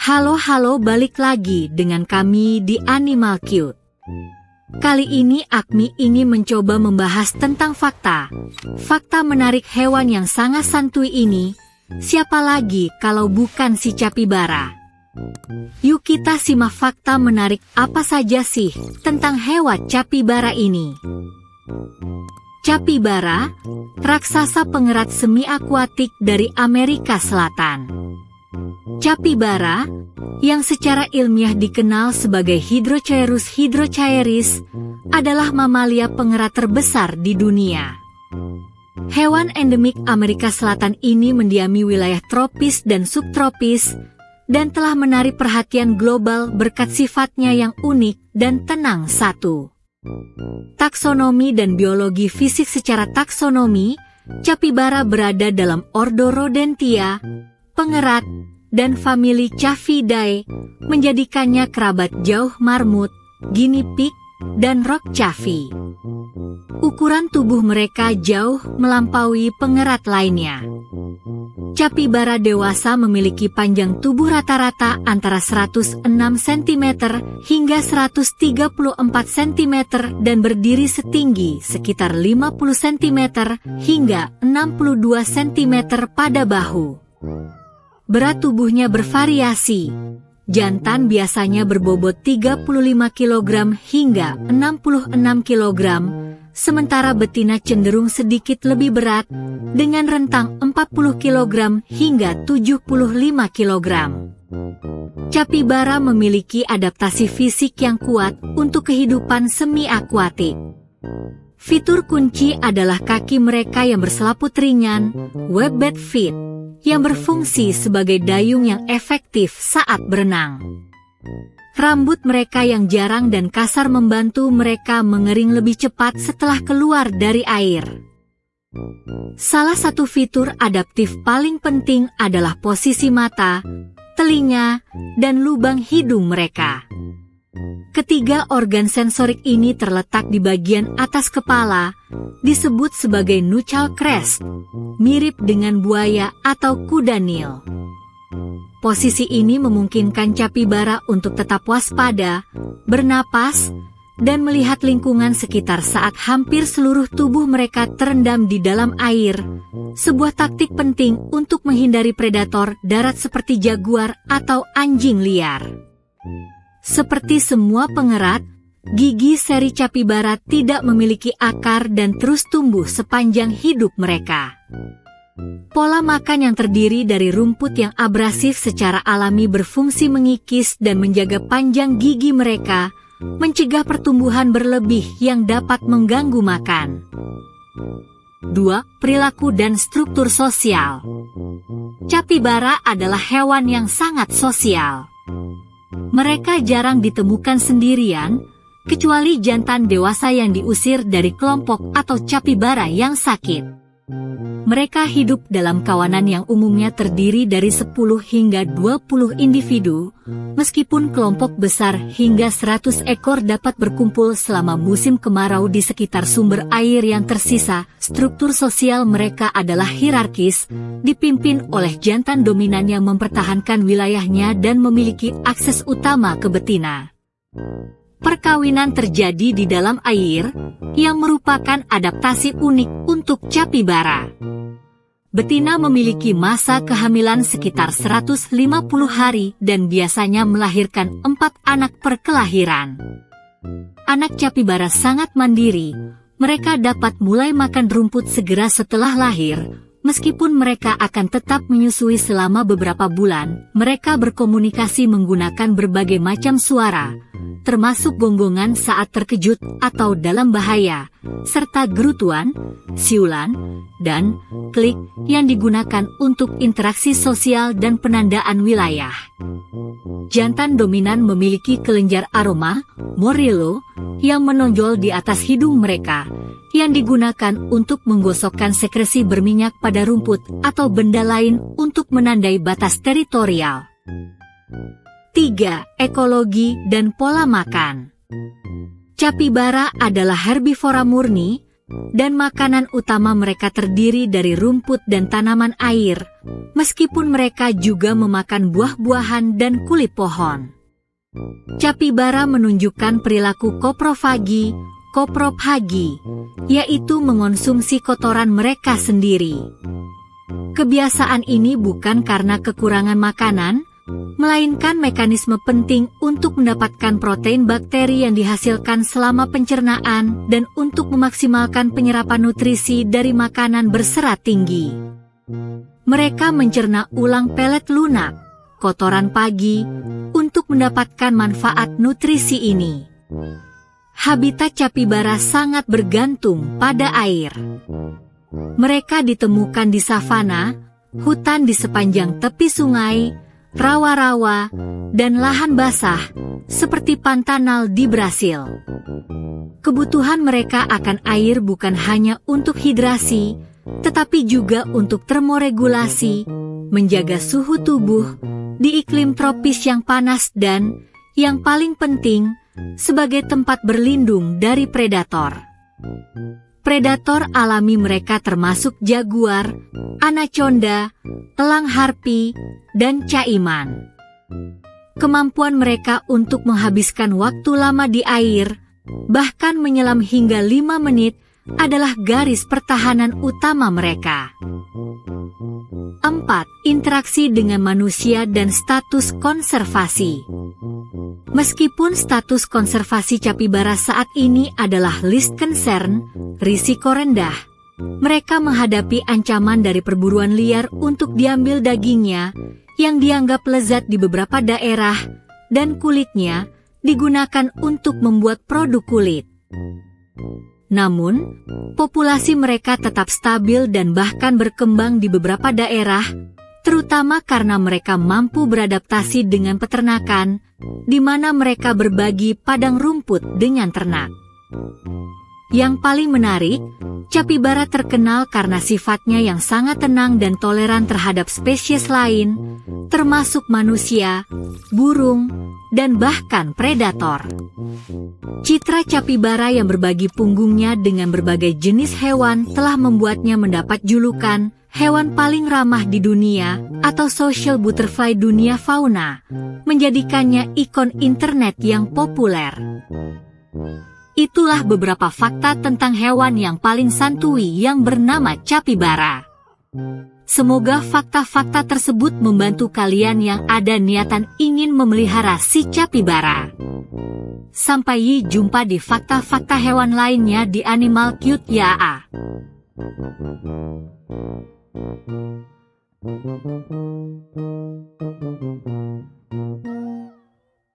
Halo, balik lagi dengan kami di Animal Cute. Kali ini Agmi ingin mencoba membahas tentang fakta. Fakta menarik hewan yang sangat santuy ini. Siapa lagi kalau bukan si capibara? Yuk kita simak fakta menarik apa saja sih tentang hewan capibara ini. Capibara, raksasa pengerat semi-akuatik dari Amerika Selatan. Capibara, yang secara ilmiah dikenal sebagai Hydrochaeus hydrochaeris, adalah mamalia pengerat terbesar di dunia. Hewan endemik Amerika Selatan ini mendiami wilayah tropis dan subtropis, dan telah menarik perhatian global berkat sifatnya yang unik dan tenang. Taksonomi dan biologi fisik. Secara taksonomi, capibara berada dalam ordo Rodentia, pengerat, dan famili Cavidae, menjadikannya kerabat jauh marmut, guinea pig, dan rock cavy. Ukuran tubuh mereka jauh melampaui pengerat lainnya. Capibara dewasa memiliki panjang tubuh rata-rata antara 106 cm hingga 134 cm dan berdiri setinggi sekitar 50 cm hingga 62 cm pada bahu. Berat tubuhnya bervariasi. Jantan biasanya berbobot 35 kg hingga 66 kg, sementara betina cenderung sedikit lebih berat dengan rentang 40 kg hingga 75 kg. Capibara memiliki adaptasi fisik yang kuat untuk kehidupan semi-akuatik. Fitur kunci adalah kaki mereka yang berselaput ringan, webbed feet, yang berfungsi sebagai dayung yang efektif saat berenang. Rambut mereka yang jarang dan kasar membantu mereka mengering lebih cepat setelah keluar dari air. Salah satu fitur adaptif paling penting adalah posisi mata, telinga, dan lubang hidung mereka. Ketiga organ sensorik ini terletak di bagian atas kepala, disebut sebagai nuchal crest, mirip dengan buaya atau kuda Nil. Posisi ini memungkinkan capibara untuk tetap waspada, bernapas, dan melihat lingkungan sekitar saat hampir seluruh tubuh mereka terendam di dalam air, sebuah taktik penting untuk menghindari predator darat seperti jaguar atau anjing liar. Seperti semua pengerat, gigi seri capibara tidak memiliki akar dan terus tumbuh sepanjang hidup mereka. Pola makan yang terdiri dari rumput yang abrasif secara alami berfungsi mengikis dan menjaga panjang gigi mereka, mencegah pertumbuhan berlebih yang dapat mengganggu makan. 2. Perilaku dan struktur sosial. Capibara adalah hewan yang sangat sosial. Mereka jarang ditemukan sendirian, kecuali jantan dewasa yang diusir dari kelompok atau capibara yang sakit. Mereka hidup dalam kawanan yang umumnya terdiri dari 10 hingga 20 individu, meskipun kelompok besar hingga 100 ekor dapat berkumpul selama musim kemarau di sekitar sumber air yang tersisa. Struktur sosial mereka adalah hierarkis, dipimpin oleh jantan dominan yang mempertahankan wilayahnya dan memiliki akses utama ke betina. Perkawinan terjadi di dalam air, yang merupakan adaptasi unik untuk capibara. Betina memiliki masa kehamilan sekitar 150 hari dan biasanya melahirkan 4 anak per kelahiran. Anak capibara sangat mandiri, mereka dapat mulai makan rumput segera setelah lahir. Meskipun mereka akan tetap menyusui selama beberapa bulan, mereka berkomunikasi menggunakan berbagai macam suara, termasuk gonggongan saat terkejut atau dalam bahaya, serta gerutuan, siulan, dan klik yang digunakan untuk interaksi sosial dan penandaan wilayah. Jantan dominan memiliki kelenjar aroma, morello, yang menonjol di atas hidung mereka, yang digunakan untuk menggosokkan sekresi berminyak pada rumput atau benda lain untuk menandai batas teritorial. 3. Ekologi dan pola makan. Capibara adalah herbivora murni, dan makanan utama mereka terdiri dari rumput dan tanaman air, meskipun mereka juga memakan buah-buahan dan kulit pohon. Capybara menunjukkan perilaku koprofagi, koprophagi, yaitu mengonsumsi kotoran mereka sendiri. Kebiasaan ini bukan karena kekurangan makanan, melainkan mekanisme penting untuk mendapatkan protein bakteri yang dihasilkan selama pencernaan dan untuk memaksimalkan penyerapan nutrisi dari makanan berserat tinggi. Mereka mencerna ulang pelet lunak, kotoran pagi, untuk mendapatkan manfaat nutrisi ini. Habitat capybara sangat bergantung pada air. Mereka ditemukan di savana, hutan di sepanjang tepi sungai, rawa-rawa, dan lahan basah, seperti Pantanal di Brasil. Kebutuhan mereka akan air bukan hanya untuk hidrasi, tetapi juga untuk termoregulasi, menjaga suhu tubuh di iklim tropis yang panas dan, yang paling penting, sebagai tempat berlindung dari predator. Predator alami mereka termasuk jaguar, anaconda, elang harpi, dan caiman. Kemampuan mereka untuk menghabiskan waktu lama di air, bahkan menyelam hingga 5 menit, adalah garis pertahanan utama mereka. 4. Interaksi dengan manusia dan status konservasi. Meskipun status konservasi capybara saat ini adalah least concern, risiko rendah, mereka menghadapi ancaman dari perburuan liar untuk diambil dagingnya, yang dianggap lezat di beberapa daerah, dan kulitnya digunakan untuk membuat produk kulit. Namun, populasi mereka tetap stabil dan bahkan berkembang di beberapa daerah, terutama karena mereka mampu beradaptasi dengan peternakan, di mana mereka berbagi padang rumput dengan ternak. Yang paling menarik, capybara terkenal karena sifatnya yang sangat tenang dan toleran terhadap spesies lain, termasuk manusia, burung, dan bahkan predator. Citra capybara yang berbagi punggungnya dengan berbagai jenis hewan telah membuatnya mendapat julukan hewan paling ramah di dunia atau social butterfly dunia fauna, menjadikannya ikon internet yang populer. Itulah beberapa fakta tentang hewan yang paling santuy yang bernama capybara. Semoga fakta-fakta tersebut membantu kalian yang ada niatan ingin memelihara si capybara. Sampai jumpa di fakta-fakta hewan lainnya di Animal Cute ya.